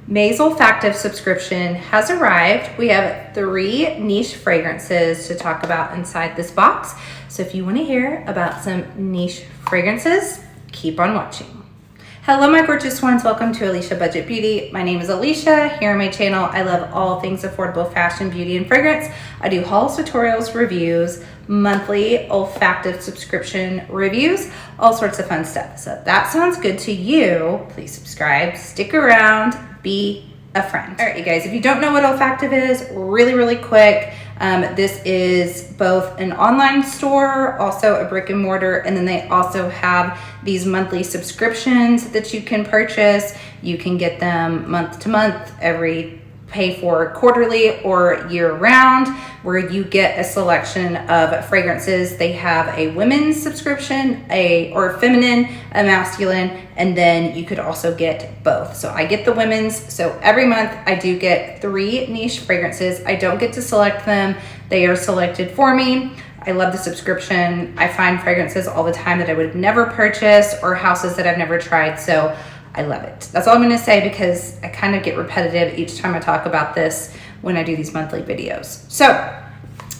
May's Olfactif subscription has arrived. We have 3 niche fragrances to talk about inside this box. So if you want to hear about some niche fragrances, keep on watching. Hello, my gorgeous ones. Welcome to Aleisha Budget Beauty. My name is Aleisha. Here on my channel, I love all things affordable fashion, beauty, and fragrance. I do hauls, tutorials, reviews, monthly Olfactif subscription reviews, all sorts of fun stuff. So if that sounds good to you, please subscribe, stick around, be a friend. All right, you guys, if you don't know what Olfactif is, really quick, this is both an online store, also a brick and mortar, and then they also have these monthly subscriptions that you can purchase. You can get them month to month, pay for quarterly or year round, where you get a selection of fragrances. They have a women's subscription, or feminine, a masculine, and then you could also get both. So I get the women's. So every month I do get 3 niche fragrances. I don't get to select them. They are selected for me. I love the subscription. I find fragrances all the time that I would never purchase, or houses that I've never tried. So I love it. That's all I'm gonna say, because I kind of get repetitive each time I talk about this when I do these monthly videos. So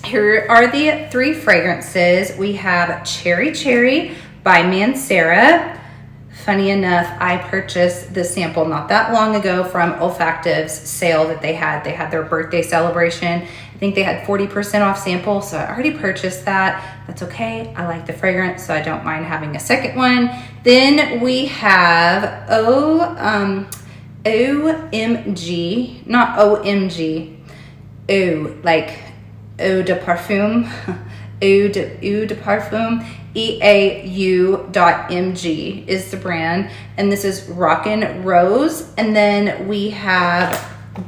here are the 3 fragrances. We have Cherry by Mancera. Funny enough, I purchased this sample not that long ago from Olfactif's sale that they had. They had their birthday celebration. I think they had 40% off sample, so I already purchased that. That's okay. I like the fragrance, so I don't mind having a second one. Then we have OMG, not OMG, like eau de parfum, eau de parfum, EAU.MG is the brand, and this is Rockin' Rose. And then we have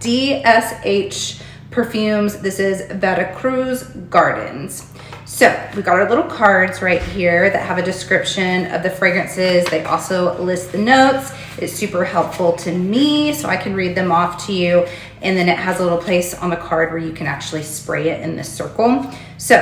DSH Perfumes. This is Cruz Gardens. So we got our little cards right here that have a description of the fragrances. They also list the notes. It's super helpful to me, so I can read them off to you. And then it has a little place on the card where you can actually spray it in this circle. So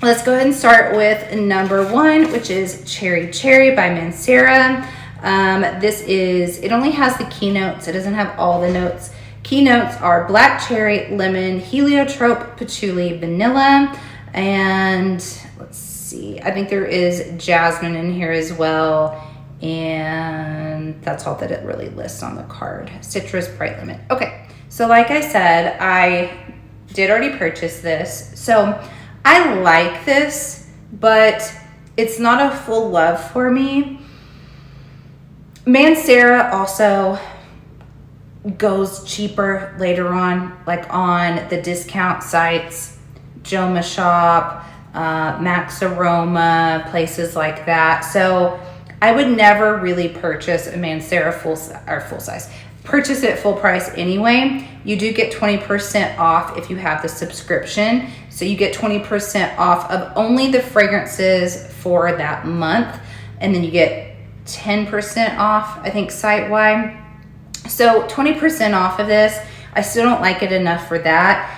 let's go ahead and start with number 1, which is Cherry by Mancera. It only has the keynotes. It doesn't have all the notes. Keynotes are black cherry, lemon, heliotrope, patchouli, vanilla, and let's see, I think there is jasmine in here as well, and that's all that it really lists on the card. Citrus, bright lemon. Okay, so like I said, I did already purchase this, so I like this, but it's not a full love for me. Mancera also goes cheaper later on, like on the discount sites, Joma shop, Max Aroma, places like that. So I would never really purchase a Mancera full size. Purchase it full price anyway. You do get 20% off if you have the subscription. So you get 20% off of only the fragrances for that month. And then you get 10% off, I think, site-wide. So 20% off of this. I still don't like it enough for that.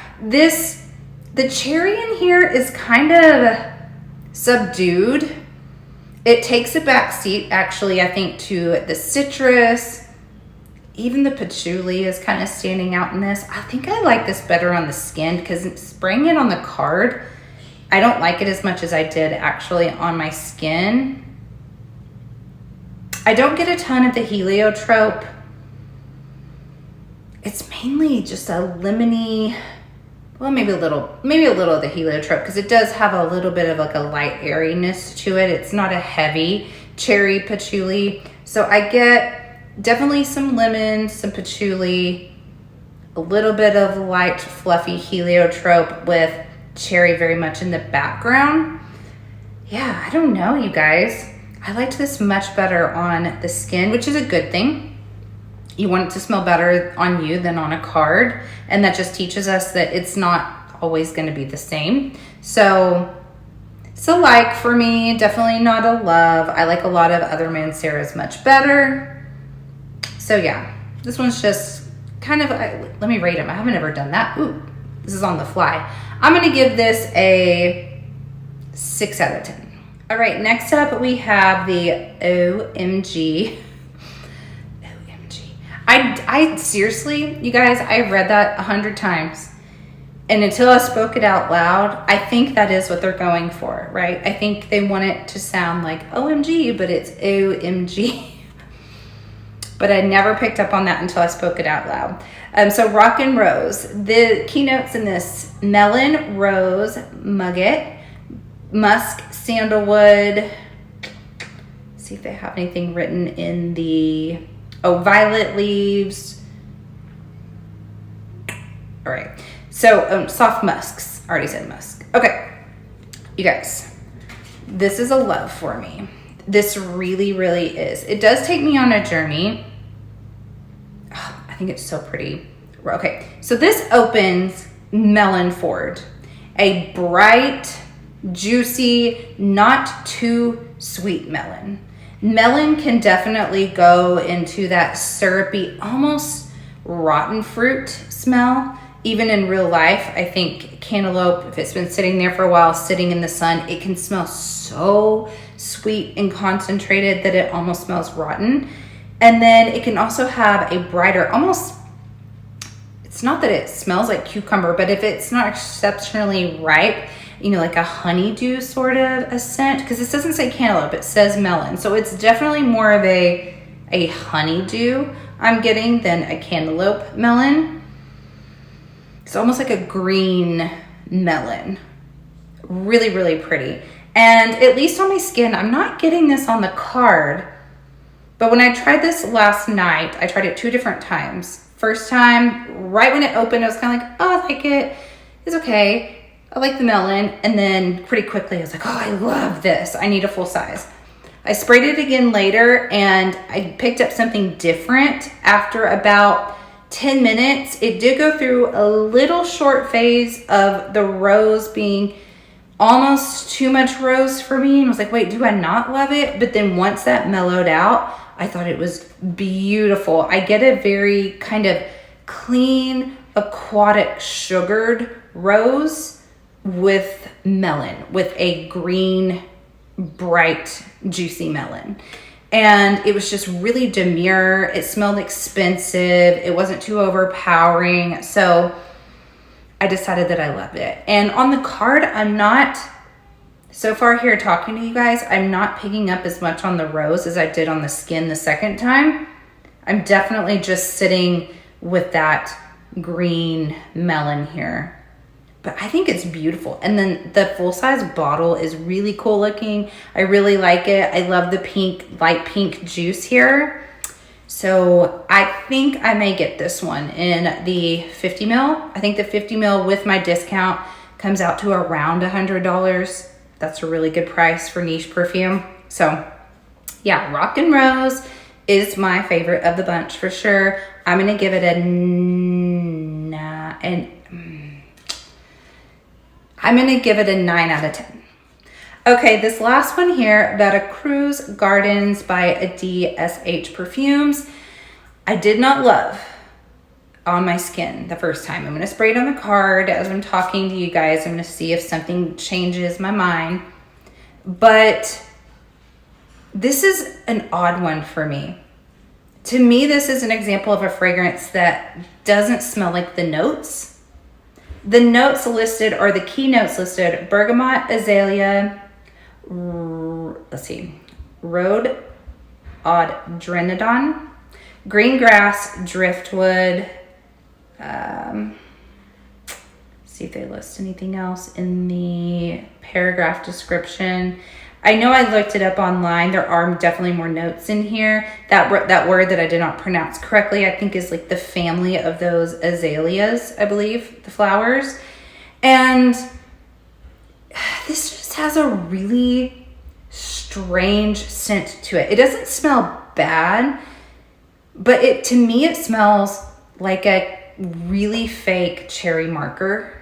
The cherry in here is kind of subdued. It takes a back seat, actually, I think, to the citrus. Even the patchouli is kind of standing out in this. I think I like this better on the skin, because spraying it on the card, I don't like it as much as I did actually on my skin. I don't get a ton of the heliotrope. It's mainly just a lemony, well, maybe a little of the heliotrope, because it does have a little bit of like a light airiness to it. It's not a heavy cherry patchouli. So I get definitely some lemon, some patchouli, a little bit of light fluffy heliotrope with cherry very much in the background. Yeah, I don't know, you guys. I liked this much better on the skin, which is a good thing. You want it to smell better on you than on a card. And that just teaches us that it's not always going to be the same. So it's a like for me, definitely not a love. I like a lot of other Manceras much better. So yeah, this one's just kind of, let me rate them. I haven't ever done that. Ooh, this is on the fly. I'm going to give this a 6 out of 10. All right, next up we have the OMG. I seriously, you guys, I've read that 100 times. And until I spoke it out loud, I think that is what they're going for, right? I think they want it to sound like OMG, but it's OMG. But I never picked up on that until I spoke it out loud. So Rock and Rose. The keynotes in this: melon, rose, mugget, musk, sandalwood. Let's see if they have anything written in the, violet leaves. All right. So soft musks. Already said musk. Okay, you guys, this is a love for me. This really, really is. It does take me on a journey. Oh, I think it's so pretty. Okay, so this opens melon forward. A bright, juicy, not too sweet melon. Melon can definitely go into that syrupy, almost rotten fruit smell. Even in real life, I think cantaloupe, if it's been sitting there for a while, sitting in the sun, it can smell so sweet and concentrated that it almost smells rotten. And then it can also have a brighter, almost, it's not that it smells like cucumber, but if it's not exceptionally ripe, you know, like a honeydew sort of a scent, because this doesn't say cantaloupe, it says melon. So it's definitely more of a honeydew I'm getting than a cantaloupe melon. It's almost like a green melon. Really, really pretty. And at least on my skin, I'm not getting this on the card, but when I tried this last night, I tried it 2 different times. First time, right when it opened, I was kind of like, oh, I like it. It's okay. I like the melon. And then pretty quickly, I was like, oh, I love this. I need a full size. I sprayed it again later, and I picked up something different after about 10 minutes. It did go through a little short phase of the rose being almost too much rose for me. And I was like, wait, do I not love it? But then once that mellowed out, I thought it was beautiful. I get a very kind of clean, aquatic, sugared rose with melon, with a green, bright, juicy melon. And it was just really demure. It smelled expensive. It wasn't too overpowering. So I decided that I loved it. And on the card, I'm not, so far here talking to you guys, I'm not picking up as much on the rose as I did on the skin the second time. I'm definitely just sitting with that green melon here. But I think it's beautiful. And then the full-size bottle is really cool looking. I really like it. I love the pink, light pink juice here. So I think I may get this one in the 50 ml. I think the 50 ml with my discount comes out to around $100. That's a really good price for niche perfume. So yeah, Rock and Rose is my favorite of the bunch for sure. I'm gonna give it I'm gonna give it a 9 out of 10. Okay, this last one here, about a Cruz Gardens by DSH Perfumes. I did not love on my skin the first time. I'm gonna spray it on the card as I'm talking to you guys. I'm gonna see if something changes my mind. But this is an odd one for me. To me, this is an example of a fragrance that doesn't smell like the notes. The notes listed, or the key notes listed: bergamot, azalea, let's see, rhododendron, green grass, driftwood. See if they list anything else in the paragraph description. I know I looked it up online. There are definitely more notes in here. That word that I did not pronounce correctly, I think is like the family of those azaleas, I believe, the flowers. And this just has a really strange scent to it. It doesn't smell bad, but to me, it smells like a really fake cherry marker.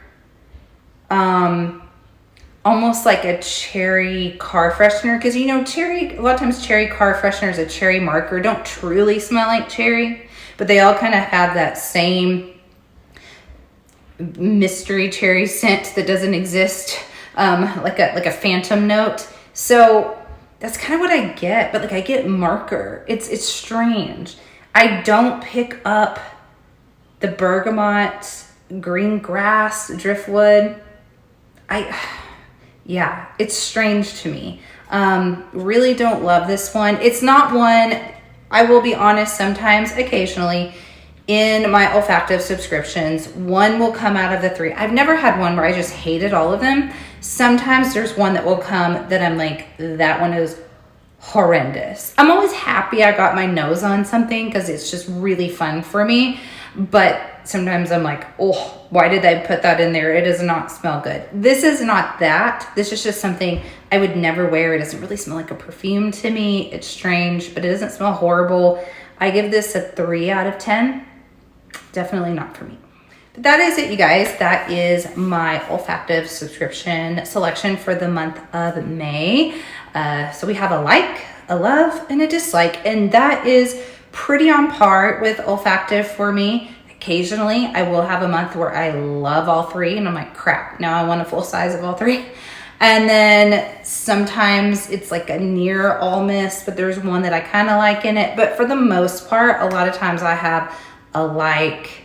Almost like a cherry car freshener, because you know, a lot of times cherry car fresheners, a cherry marker, don't truly smell like cherry, but they all kind of have that same mystery cherry scent that doesn't exist, like a phantom note. So that's kind of what I get, but like I get marker. It's strange. I don't pick up the bergamot, green grass, driftwood. Yeah, it's strange to me. Really don't love this one. It's not one, I will be honest, sometimes, occasionally, in my olfactive subscriptions, one will come out of the 3. I've never had one where I just hated all of them. Sometimes there's one that will come that I'm like, that one is horrendous. I'm always happy I got my nose on something because it's just really fun for me. But sometimes I'm like, oh, why did I put that in there? It does not smell good. This is not that. This is just something I would never wear. It doesn't really smell like a perfume to me. It's strange, but it doesn't smell horrible. I give this a 3 out of 10. Definitely not for me. But that is it, you guys. That is my olfactive subscription selection for the month of May. So we have a like, a love, and a dislike, and that is pretty on par with olfactive for me. Occasionally, I will have a month where I love all 3, and I'm like, crap, now I want a full size of all 3. And then sometimes it's like a near all miss, but there's one that I kind of like in it. But for the most part, a lot of times I have a like,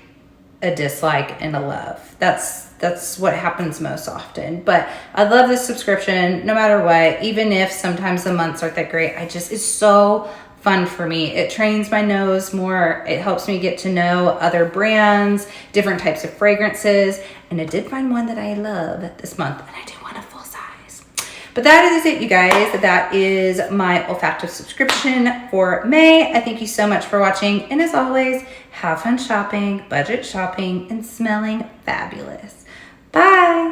a dislike, and a love. That's what happens most often. But I love this subscription no matter what, even if sometimes the months aren't that great. It's so fun for me. It trains my nose more. It helps me get to know other brands, different types of fragrances. And I did find one that I love this month, and I do want a full size. But that is it, you guys. That is my olfactive subscription for May. I thank you so much for watching. And as always, have fun shopping, budget shopping, and smelling fabulous. Bye.